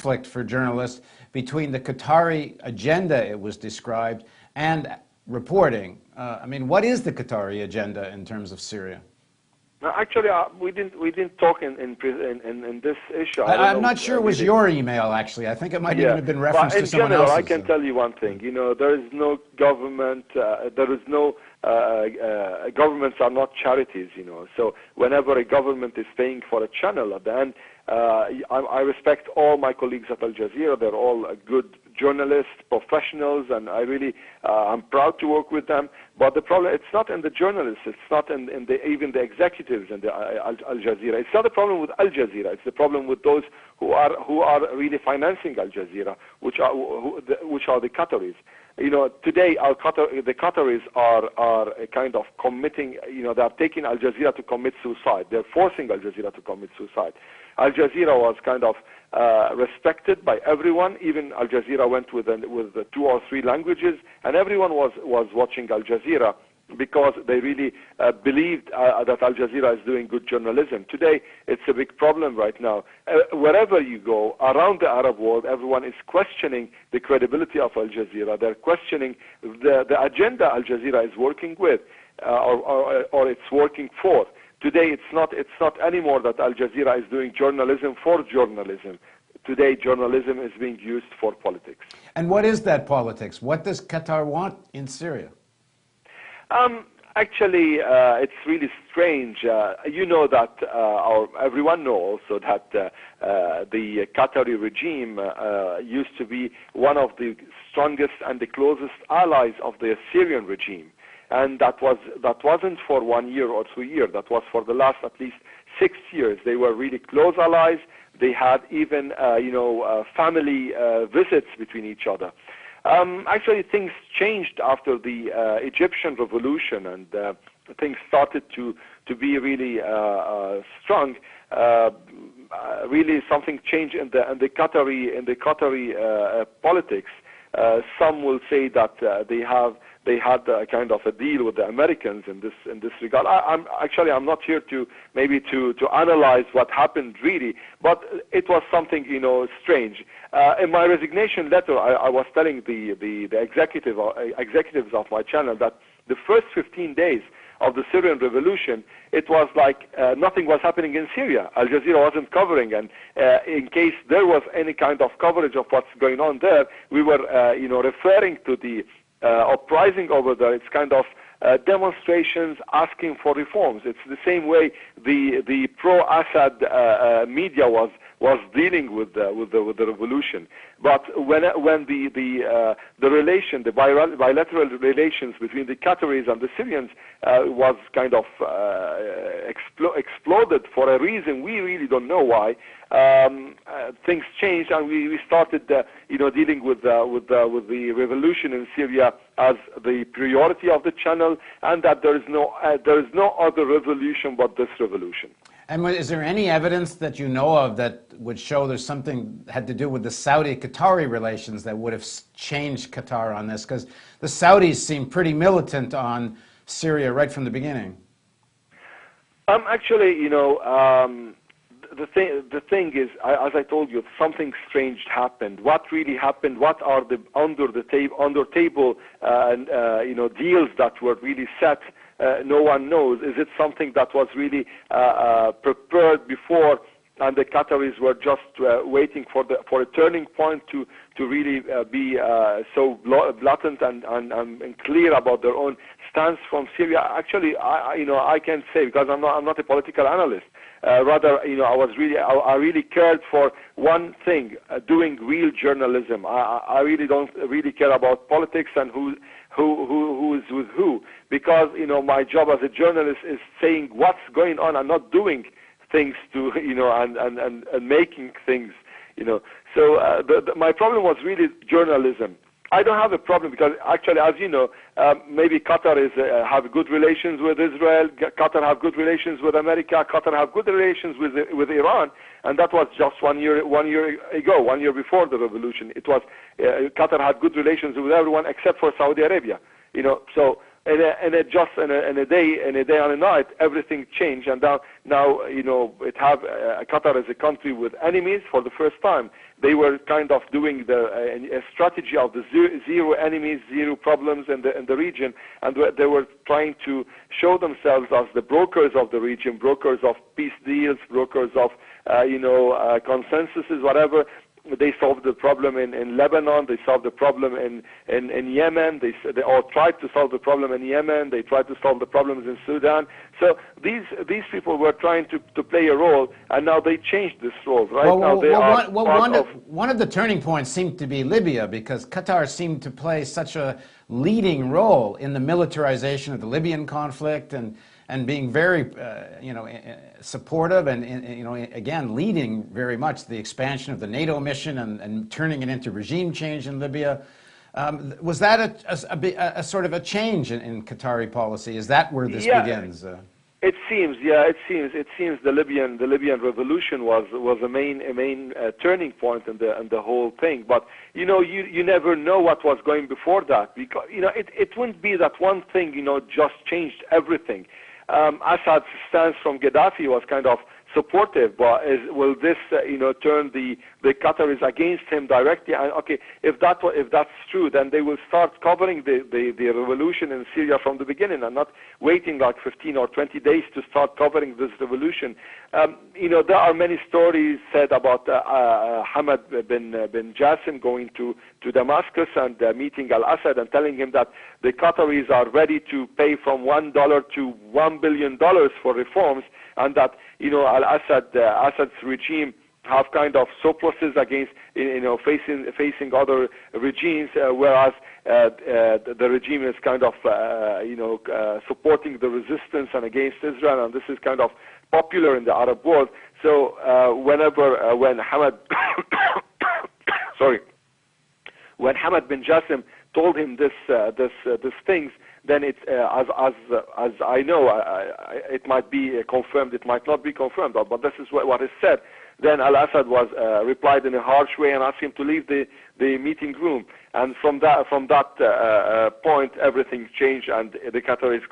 conflict for journalists between the Qatari agenda, it was described, and reporting. I mean, what is the Qatari agenda in terms of Syria? No, actually, we didn't talk in this issue. I'm not sure it was your email, actually. I think it might even have been referenced to someone else's. In general, I can tell you one thing. You know, there is no government. There is no governments are not charities. You know, so whenever a government is paying for a channel, at the end, I respect all my colleagues at Al Jazeera. They're all good journalists, professionals, and I really I'm proud to work with them. But the problem, it's not in the journalists, it's not in even the executives in the Al Jazeera. It's not a problem with Al Jazeera. It's the problem with those who are really financing Al Jazeera, which are the Qataris. You know, today the Qataris are kind of committing. You know, they are taking Al Jazeera to commit suicide. They're forcing Al Jazeera to commit suicide. Al Jazeera was kind of respected by everyone. Even Al Jazeera went with 2 or 3 languages, and everyone was watching Al Jazeera because they really believed that Al Jazeera is doing good journalism. Today, it's a big problem right now. Wherever you go around the Arab world, everyone is questioning the credibility of Al Jazeera. They're questioning the agenda Al Jazeera is working with or it's working for. Today, it's not anymore that Al Jazeera is doing journalism for journalism. Today, journalism is being used for politics. And what is that politics? What does Qatar want in Syria? Actually, it's really strange. You know that, or everyone knows also that the Qatari regime used to be one of the strongest and the closest allies of the Syrian regime. And that wasn't for 1 year or 2 years. That was for the last at least 6 years. They were really close allies. They had even, family visits between each other. Actually, things changed after the Egyptian revolution, and things started to be really strong. Really, something changed in the Qatari politics. Some will say that they had a kind of a deal with the Americans in this regard. I'm not here to analyze what happened really, but it was something strange. In my resignation letter, I was telling the executives of my channel that the first 15 days of the Syrian revolution, it was like nothing was happening in Syria. Al Jazeera wasn't covering, and in case there was any kind of coverage of what's going on there, we were referring to the uprising over there. It's kind of demonstrations asking for reforms. It's the same way the pro-Assad media was dealing with the revolution. But when the bilateral relations between the Qataris and the Syrians was kind of exploded for a reason we really don't know why, things changed, and we started dealing with the revolution in Syria as the priority of the channel, and that there is no other revolution but this revolution. And is there any evidence that you know of that would show there's something had to do with the Saudi-Qatari relations that would have changed Qatar on this? Because the Saudis seem pretty militant on Syria right from the beginning. Actually, the thing is, as I told you, something strange happened. What really happened? What are the under table deals that were really set? No one knows. Is it something that was really prepared before, and the Qataris were just waiting for a turning point to really be so blatant and clear about their own stance from Syria? Actually, I can't say, because I'm not a political analyst. Rather, I really cared for one thing: doing real journalism. I really don't really care about politics and who is with who, because my job as a journalist is saying what's going on and not doing things to and making things. So my problem was really journalism. I don't have a problem because actually, as you know, maybe Qatar have good relations with Israel. Qatar have good relations with America. Qatar have good relations with Iran, and that was just 1 year ago, 1 year before the revolution. It was Qatar had good relations with everyone except for Saudi Arabia. So in a day and a night, everything changed, and now Qatar is a country with enemies for the first time. They were kind of doing a strategy of the zero enemies, zero problems in the region, and they were trying to show themselves as the brokers of the region, brokers of peace deals, brokers of consensuses, whatever. They solved the problem in Lebanon. They solved the problem in Yemen. They tried to solve the problem in Yemen. They tried to solve the problems in Sudan. So these people were trying to play a role, and now they changed this role. One of the turning points seemed to be Libya, because Qatar seemed to play such a leading role in the militarization of the Libyan conflict, and being very, supportive, and again, leading very much the expansion of the NATO mission and turning it into regime change in Libya. Was that a sort of a change in Qatari policy? Is that where this begins? It seems the Libyan revolution was a main turning point in the whole thing. But you never know what was going before that, because it wouldn't be that one thing just changed everything. Assad's stance from Gaddafi was kind of supportive, but will this turn the Qataris against him directly? And okay, if that's true, then they will start covering the revolution in Syria from the beginning, and not waiting like 15 or 20 days to start covering this revolution. There are many stories said about Hamad bin Jassim going to Damascus and meeting al-Assad and telling him that the Qataris are ready to pay from $1 to $1 billion for reforms, and that Assad's regime have kind of surpluses against facing other regimes, whereas the regime is kind of supporting the resistance and against Israel, and this is kind of popular in the Arab world. So when Hamad when Hamad bin Jassim told him this things, then it's as I know, it might be confirmed, it might not be confirmed, but this is what is said. Then al-Assad was replied in a harsh way and asked him to leave the meeting room. And from that point, everything changed, and the Qataris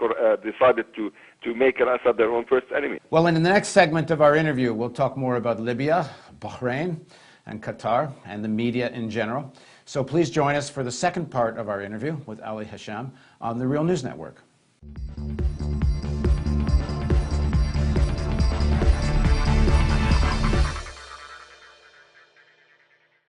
decided to make al-Assad their own first enemy. Well, in the next segment of our interview, we'll talk more about Libya, Bahrain, and Qatar, and the media in general. So please join us for the second part of our interview with Ali Hasham on the Real News Network.